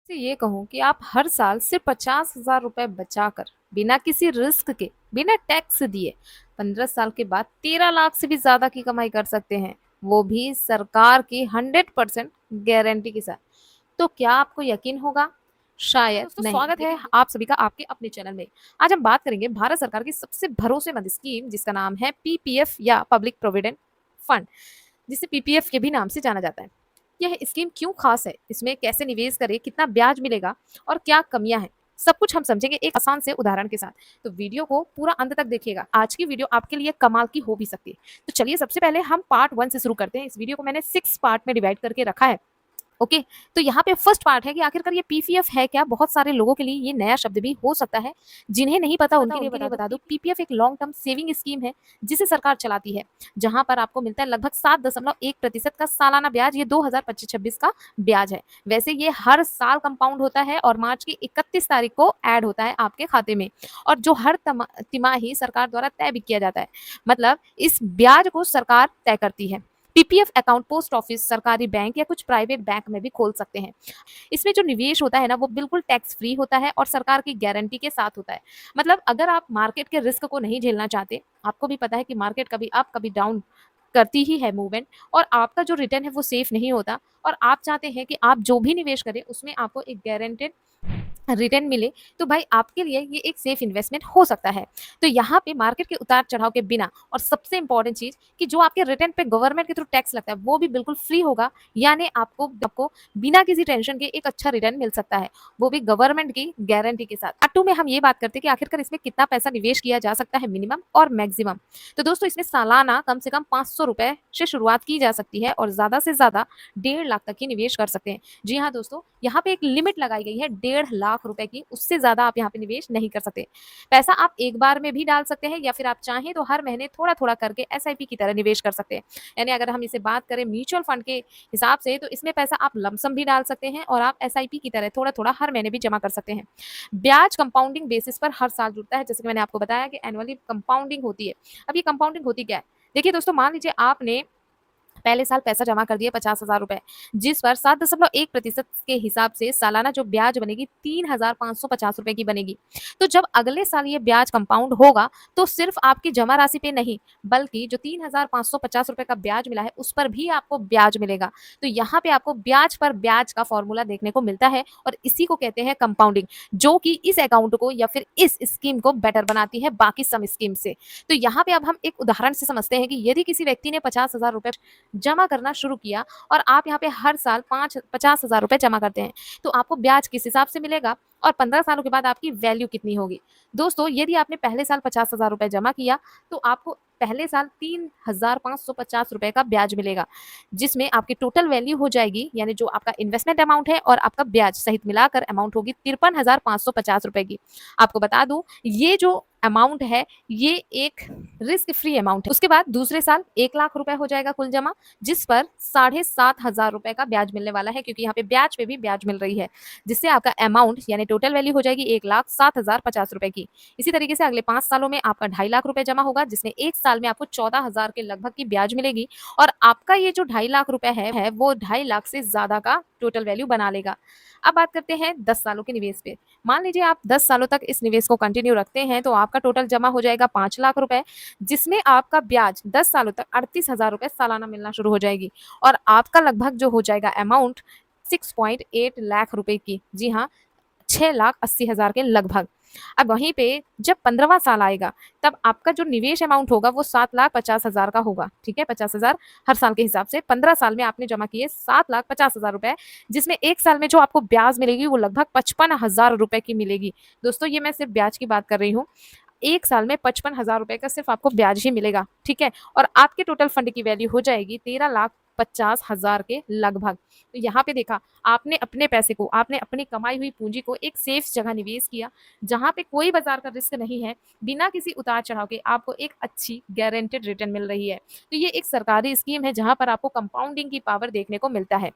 से ये कहूँ कि आप हर साल सिर्फ 50,000 रुपए बचाकर बिना किसी रिस्क के, बिना टैक्स दिए 15 साल के बाद 13 लाख से भी ज्यादा की कमाई कर सकते हैं, वो भी सरकार की 100% गारंटी के साथ। तो क्या आपको यकीन होगा? शायद दोस्तों नहीं। स्वागत है आप सभी का आपके अपने चैनल में। आज हम बात करेंगे भारत सरकार की सबसे भरोसेमंद स्कीम जिसका नाम है पीपीएफ या पब्लिक प्रोविडेंट फंड, जिसे पीपीएफ के भी नाम से जाना जाता है। यह स्कीम क्यों खास है, इसमें कैसे निवेश करें, कितना ब्याज मिलेगा और क्या कमियां हैं, सब कुछ हम समझेंगे एक आसान से उदाहरण के साथ। तो वीडियो को पूरा अंत तक देखिएगा, आज की वीडियो आपके लिए कमाल की हो भी सकती है। तो चलिए सबसे पहले हम पार्ट 1 से शुरू करते हैं। इस वीडियो को मैंने 6 पार्ट में डिवाइड करके रखा है। ओके। तो यहाँ पे फर्स्ट पार्ट है कि आखिरकार ये पीपीएफ है क्या। बहुत सारे लोगों के लिए ये नया शब्द भी हो सकता है, जिन्हें नहीं पता उनके लिए बता दूं पीपीएफ एक लॉन्ग टर्म सेविंग स्कीम है जिसे सरकार चलाती है, जहां पर आपको मिलता है लगभग 7.1% का सालाना ब्याज। ये 2025-26 का ब्याज है। वैसे ये हर साल कंपाउंड होता है और मार्च की 31 तारीख को ऐड होता है आपके खाते में, और जो हर तिमाही सरकार द्वारा तय भी किया जाता है। मतलब इस ब्याज को सरकार तय करती है। पीपीएफ अकाउंट पोस्ट ऑफिस, सरकारी बैंक या कुछ प्राइवेट बैंक में भी खोल सकते हैं। इसमें जो निवेश होता है ना, वो बिल्कुल टैक्स फ्री होता है और सरकार की गारंटी के साथ होता है। मतलब अगर आप मार्केट के रिस्क को नहीं झेलना चाहते, आपको भी पता है कि मार्केट कभी अप कभी डाउन करती ही है मूवमेंट, और आपका जो रिटर्न है वो सेफ नहीं होता, और आप चाहते हैं कि आप जो भी निवेश करें उसमें आपको एक गारंटेड रिटर्न मिले, तो भाई आपके लिए ये एक सेफ इन्वेस्टमेंट हो सकता है। तो यहाँ पे मार्केट के उतार चढ़ाव के बिना, और सबसे इंपॉर्टेंट चीज कि जो आपके रिटर्न पे गवर्नमेंट के थ्रू टैक्स लगता है वो भी बिल्कुल फ्री होगा। यानी आपको आपको बिना किसी टेंशन के एक अच्छा रिटर्न मिल सकता है, वो भी गवर्नमेंट की गारंटी के साथ। पार्ट 2 में हम ये बात करते हैं कि आखिरकार इसमें कितना पैसा निवेश किया जा सकता है, मिनिमम और मैक्सिमम। तो दोस्तों इसमें सालाना कम से कम 500 रुपए से शुरुआत की जा सकती है और ज्यादा से ज्यादा 1.5 लाख तक की निवेश कर सकते हैं। जी हाँ दोस्तों, यहाँ पे एक लिमिट लगाई गई है 1.5 लाख रुपए की, उससे ज्यादा आप यहाँ पे निवेश नहीं कर सकते। पैसा आप एक बार में भी डाल सकते हैं या फिर आप चाहें तो हर महीने थोड़ा थोड़ा करके एसआईपी की तरह निवेश कर सकते हैं। यानी अगर हम इसे बात करें म्यूचुअल फंड के हिसाब से, तो इसमें पैसा आप लमसम भी डाल सकते हैं और आप एसआईपी की तरह थोड़ा थोड़ा हर महीने भी जमा कर सकते हैं। ब्याज कंपाउंडिंग बेसिस पर हर साल जुड़ता है, जैसे कि मैंने आपको बताया कि एनुअली कंपाउंडिंग होती है। अब ये कंपाउंडिंग होती क्या है, देखिए दोस्तों, मान लीजिए आपने पहले साल पैसा जमा कर दिया 50,000 रुपए, जिस पर 7.1% के हिसाब से सालाना जो ब्याज बनेगी 3,550 रुपए की बनेगी। तो जब अगले साल ये ब्याज कंपाउंड होगा, तो सिर्फ आपकी जमा राशि पे नहीं, बल्कि जो 3,550 रुपए का ब्याज मिला है उस पर भी आपको ब्याज मिलेगा। तो यहाँ पे आपको ब्याज पर ब्याज का फॉर्मूला देखने को मिलता है, और इसी को कहते हैं कंपाउंडिंग, जो कि इस अकाउंट को या फिर इस स्कीम को बेटर बनाती है बाकी सम स्कीम से। तो यहाँ पे अब हम एक उदाहरण से समझते हैं कि यदि किसी व्यक्ति ने 50,000 रुपए जमा करना शुरू किया, और आप यहाँ पे हर साल 50,000 रुपए जमा करते हैं, तो आपको ब्याज किस हिसाब से मिलेगा और 15 सालों के बाद आपकी वैल्यू कितनी होगी। दोस्तों यदि आपने पहले साल 50,000 रुपए जमा किया, तो आपको पहले साल 3,550 रुपए का ब्याज मिलेगा, जिसमें आपकी टोटल वैल्यू हो जाएगी, यानी जो आपका इन्वेस्टमेंट अमाउंट है और आपका ब्याज सहित मिलाकर अमाउंट होगी 53,550 रुपए की। आपको बता दूं, ये जो अमाउंट है ये एक रिस्क फ्री अमाउंट है। उसके बाद दूसरे साल 1 लाख रुपए हो जाएगा कुल जमा, जिस पर 7,500 रुपए का ब्याज मिलने वाला है, क्योंकि यहाँ पे ब्याज पे भी ब्याज मिल रही है, जिससे आपका अमाउंट यानी टोटल वैल्यू हो जाएगी 1,07,050 रुपए की। इसी तरीके से अगले 5 सालों में आपका 2.5 लाख रुपए जमा होगा, जिसमें एक साल में आपको 14,000 के लगभग की ब्याज मिलेगी, और आपका ये जो 2.5 लाख रुपए है वो 2.5 लाख से ज्यादा का टोटल वैल्यू बना लेगा। अब बात करते हैं 10 सालों के निवेश पे। मान लीजिए आप 10 सालों तक इस निवेश को कंटिन्यू रखते हैं, तो आपका टोटल जमा हो जाएगा 5 लाख रुपए, जिसमें आपका ब्याज 10 सालों तक 38,000 रुपए सालाना मिलना शुरू हो जाएगी, और आपका लगभग जो हो जाएगा अमाउंट 6.8 लाख रुपए की। जी हाँ, 6,80,000 के लगभग। अब वहीं पे जब 15वां साल आएगा, तब आपका जो निवेश अमाउंट होगा वो 7,50,000 का होगा। ठीक है, 50,000 हर साल के हिसाब से 15 साल में आपने जमा किए 7,50,000 रुपए, जिसमें एक साल में जो आपको ब्याज मिलेगी वो लगभग 55,000 रुपए की मिलेगी। दोस्तों ये मैं सिर्फ ब्याज की बात कर रही हूँ। एक साल में 55,000 रुपए का सिर्फ आपको ब्याज ही मिलेगा। ठीक है, और आपके टोटल फंड की वैल्यू हो जाएगी 13,50,000 के लगभग। तो यहाँ पे देखा, आपने अपने पैसे को, आपने अपनी कमाई हुई पूंजी को एक सेफ जगह निवेश किया, जहां पे कोई बाजार का रिस्क नहीं है, बिना किसी उतार चढ़ाव के आपको एक अच्छी गारंटेड रिटर्न मिल रही है। तो ये एक सरकारी स्कीम है जहां पर आपको कंपाउंडिंग की पावर देखने को मिलता है।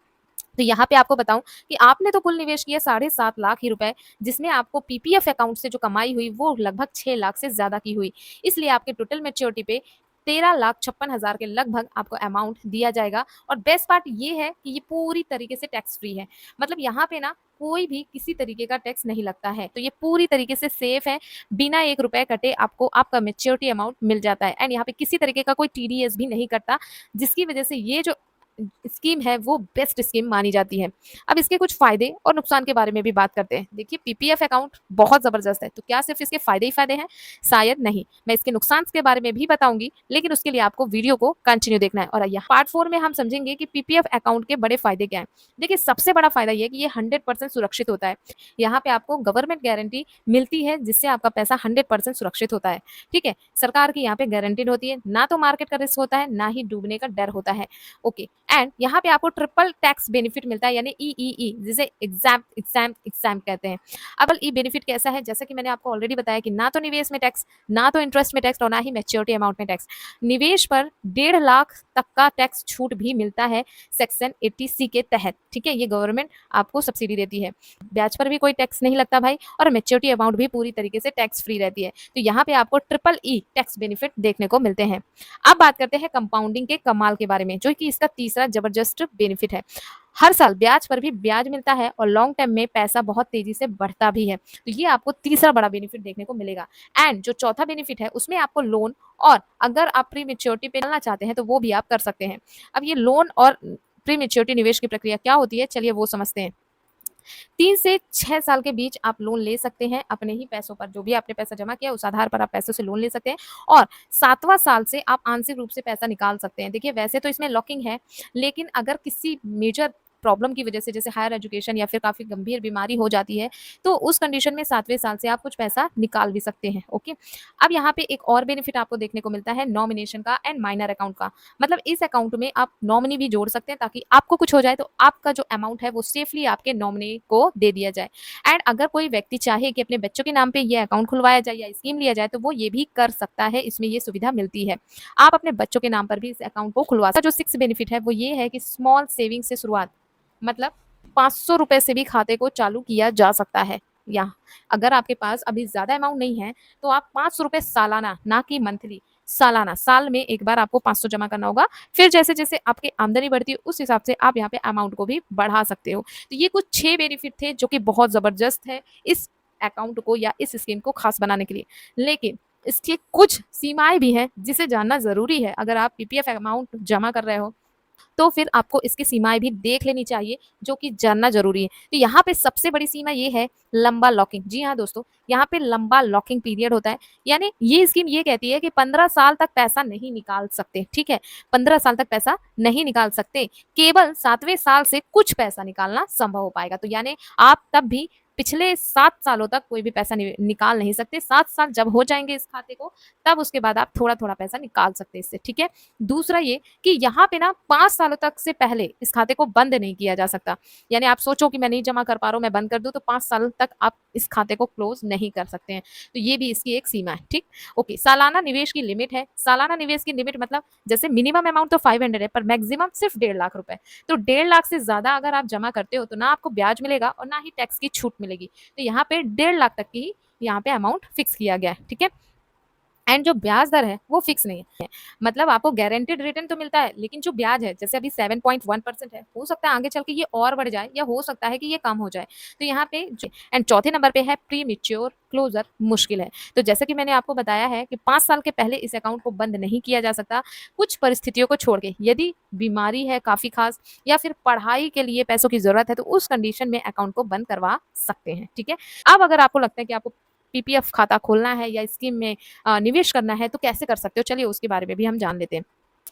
तो यहाँ पे आपको बताऊं कि आपने तो कुल निवेश किया 7.5 लाख ही रुपए, जिसमें आपको पीपीएफ अकाउंट से जो कमाई हुई वो लगभग 6 लाख से ज्यादा की हुई। इसलिए आपके टोटल मेच्योरिटी पे 13,56,000 के लगभग आपको अमाउंट दिया जाएगा। और बेस्ट पार्ट ये है कि ये पूरी तरीके से टैक्स फ्री है। मतलब यहाँ पे ना कोई भी किसी तरीके का टैक्स नहीं लगता है, तो ये पूरी तरीके से सेफ है। बिना 1 रुपए कटे आपको आपका मैच्योरिटी अमाउंट मिल जाता है एंड यहाँ पे किसी तरीके का कोई टीडीएस भी नहीं कटता, जिसकी वजह से ये जो स्कीम है वो बेस्ट स्कीम मानी जाती है। अब इसके कुछ फायदे और नुकसान के बारे में भी बात करते हैं। देखिए पीपीएफ अकाउंट बहुत जबरदस्त है, तो क्या सिर्फ इसके फायदे ही फायदे हैं? शायद नहीं। मैं इसके नुकसान के बारे में भी बताऊंगी, लेकिन उसके लिए आपको वीडियो को कंटिन्यू देखना है। और यहाँ पार्ट 4 में हम समझेंगे कि पीपीएफ अकाउंट के बड़े फायदे क्या हैं। देखिए सबसे बड़ा फायदा ये है कि ये 100% सुरक्षित होता है। यहाँ पे आपको गवर्नमेंट गारंटी मिलती है, जिससे आपका पैसा 100% सुरक्षित होता है। ठीक है, सरकार की यहाँ पे गारंटीड होती है, ना तो मार्केट का रिस्क होता है, ना ही डूबने का डर होता है। ओके, एंड यहाँ पे आपको ट्रिपल टैक्स बेनिफिट मिलता है, यानी ईईई, जिसे एग्जाम एग्जाम एग्जाम कहते हैं। अब ई बेनिफिट कैसा है? जैसा कि मैंने आपको ऑलरेडी बताया कि ना तो निवेश में टैक्स, ना तो इंटरेस्ट में टैक्स और ना ही मैच्योरिटी अमाउंट में टैक्स। निवेश पर 1.5 लाख तक का टैक्स छूट भी मिलता है सेक्शन 80C के तहत। ठीक है, ये गवर्नमेंट आपको सब्सिडी देती है। ब्याज पर भी कोई टैक्स नहीं लगता भाई, और मैच्योरिटी अमाउंट भी पूरी तरीके से टैक्स फ्री रहती है। तो यहाँ पे आपको ट्रिपल ई टैक्स बेनिफिट देखने को मिलते हैं। अब बात करते हैं कंपाउंडिंग के कमाल के बारे में, जो कि इसका तीसरा जबरदस्त बेनिफिट है। हर साल ब्याज पर भी ब्याज मिलता है और लॉन्ग टर्म में पैसा बहुत तेजी से बढ़ता भी है। तो ये आपको तीसरा बड़ा बेनिफिट देखने को मिलेगा। एंड जो चौथा बेनिफिट है उसमें आपको लोन, और अगर आप प्री मेच्योरिटी पे डालना चाहते हैं तो वो भी आप कर सकते हैं। अब ये लोन और प्री मेच्योरिटी निवेश की प्रक्रिया क्या होती है, चलिए वो समझते हैं। 3 से 6 साल के बीच आप लोन ले सकते हैं अपने ही पैसों पर। जो भी आपने पैसा जमा किया उस आधार पर आप पैसों से लोन ले सकते हैं, और 7वां साल से आप आंशिक रूप से पैसा निकाल सकते हैं। देखिए वैसे तो इसमें लॉकिंग है, लेकिन अगर किसी मेजर प्रॉब्लम की वजह से, जैसे हायर एजुकेशन या फिर काफी गंभीर बीमारी हो जाती है, तो उस कंडीशन में 7वें साल से आप कुछ पैसा निकाल भी सकते हैं। ओके, अब यहाँ पे एक और बेनिफिट आपको देखने को मिलता है नॉमिनेशन का एंड माइनर अकाउंट का। मतलब इस अकाउंट में आप नॉमिनी भी जोड़ सकते हैं, ताकि आपको कुछ हो जाए तो आपका जो अमाउंट है वो सेफली आपके नॉमिनी को दे दिया जाए। एंड अगर कोई व्यक्ति चाहे कि अपने बच्चों के नाम पे ये अकाउंट खुलवाया जाए या स्कीम लिया जाए, तो वो ये भी कर सकता है, इसमें ये सुविधा मिलती है। आप अपने बच्चों के नाम पर भी इस अकाउंट को खुलवा सकते हैं। जो 6 बेनिफिट है वो ये है कि स्मॉल सेविंग से शुरुआत, मतलब 500 रुपए से भी खाते को चालू किया जा सकता है। या अगर आपके पास अभी ज्यादा अमाउंट नहीं है, तो आप 500 रुपए सालाना, ना कि मंथली, सालाना, साल में एक बार आपको 500 जमा करना होगा। फिर जैसे जैसे आपकी आमदनी बढ़ती है उस हिसाब से आप यहाँ पे अमाउंट को भी बढ़ा सकते हो। तो ये कुछ 6 बेनिफिट थे जो कि बहुत जबरदस्त है इस अकाउंट को या इस स्कीम को खास बनाने के लिए। लेकिन इसकी कुछ सीमाएं भी हैं जिसे जानना जरूरी है। अगर आप पीपीएफ अमाउंट जमा कर रहे हो तो फिर आपको इसकी सीमाएं भी देख लेनी चाहिए, जो कि जानना जरूरी है। तो यहाँ पे सबसे बड़ी सीमा ये है लंबा लॉकिंग। जी हाँ दोस्तों, यहाँ पे लंबा लॉकिंग पीरियड होता है। यानी ये स्कीम ये कहती है कि 15 साल तक पैसा नहीं निकाल सकते। ठीक है, 15 साल तक पैसा नहीं निकाल सकते, केवल 7वें साल से कुछ पैसा निकालना संभव हो पाएगा। तो यानी आप तब भी पिछले 7 सालों तक कोई भी पैसा निकाल नहीं सकते। 7 साल जब हो जाएंगे इस खाते को, तब उसके बाद आप थोड़ा थोड़ा पैसा निकाल सकते हैं इससे। ठीक है, दूसरा ये कि यहाँ पे ना 5 सालों तक से पहले इस खाते को बंद नहीं किया जा सकता। यानी आप सोचो कि मैं नहीं जमा कर पा रहा हूँ, मैं बंद कर दूं, तो 5 साल तक आप इस खाते को क्लोज नहीं कर सकते हैं। तो ये भी इसकी एक सीमा है। ठीक, ओके। सालाना निवेश की लिमिट है। सालाना निवेश की लिमिट मतलब जैसे मिनिमम अमाउंट तो 500 है, पर मैक्सिमम सिर्फ 1.5 लाख रुपए। तो 1.5 लाख से ज्यादा अगर आप जमा करते हो तो ना आपको ब्याज मिलेगा और ना ही टैक्स की छूट मिलेगी। तो यहाँ पे 1.5 लाख तक की यहाँ पे अमाउंट फिक्स किया गया है। ठीक है, एंड जो ब्याज दर है वो फिक्स नहीं है। मतलब आपको गारंटेड रिटर्न तो मिलता है, लेकिन जो ब्याज है जैसे अभी 7.1% है, हो सकता है आगे चल के ये और बढ़ जाए या हो सकता है कि ये कम हो जाए। तो यहाँ पे एंड चौथे नंबर पे है प्री मेच्योर क्लोजर मुश्किल है। तो जैसे कि मैंने आपको बताया है कि 5 साल के पहले इस अकाउंट को बंद नहीं किया जा सकता, कुछ परिस्थितियों को छोड़ के। यदि बीमारी है काफी खास या फिर पढ़ाई के लिए पैसों की जरूरत है, तो उस कंडीशन में अकाउंट को बंद करवा सकते हैं। ठीक है, अब अगर आपको लगता है कि आपको पीपीएफ खाता खोलना है या स्कीम में निवेश करना है, तो कैसे कर सकते हो, चलिए उसके बारे में भी हम जान लेते हैं।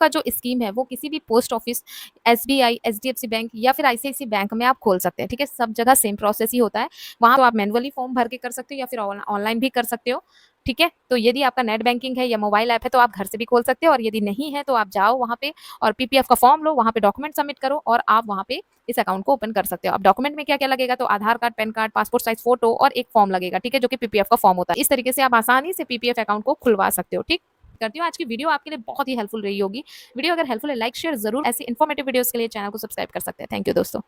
का जो स्कीम है वो किसी भी post office, SBI, HDFC bank या फिर आईसीआईसी बैंक में आप खोल सकते हैं। ठीक है, सब जगह सेम प्रोसेस ही होता है। वहां तो आप मैनुअली फॉर्म भर के कर सकते हो या फिर ऑनलाइन भी कर सकते हो। ठीक है, तो यदि आपका नेट बैंकिंग है या मोबाइल ऐप है तो आप घर से भी खोल सकते हो, और यदि नहीं है तो आप जाओ वहां पे और पीपीएफ का फॉर्म लो, वहां पे डॉक्यूमेंट सबमिट करो और आप वहां पे इस अकाउंट को ओपन कर सकते हो। अब डॉक्यूमेंट में क्या क्या लगेगा, तो Aadhaar card, PAN card, passport size photo और एक फॉर्म लगेगा। ठीक है, जो कि पीपीएफ का फॉर्म होता है। इस तरीके से आप आसानी से पीपीएफ अकाउंट को खुलवा सकते हो। ठीक करती हूँ, आज की वीडियो आपके लिए बहुत ही हेल्पफुल रही होगी। वीडियो अगर हेल्पफुल है, लाइक शेयर जरूर। ऐसी इन्फॉर्मेटिव वीडियोस के लिए चैनल को सब्सक्राइब कर सकते हैं। थैंक यू दोस्तों।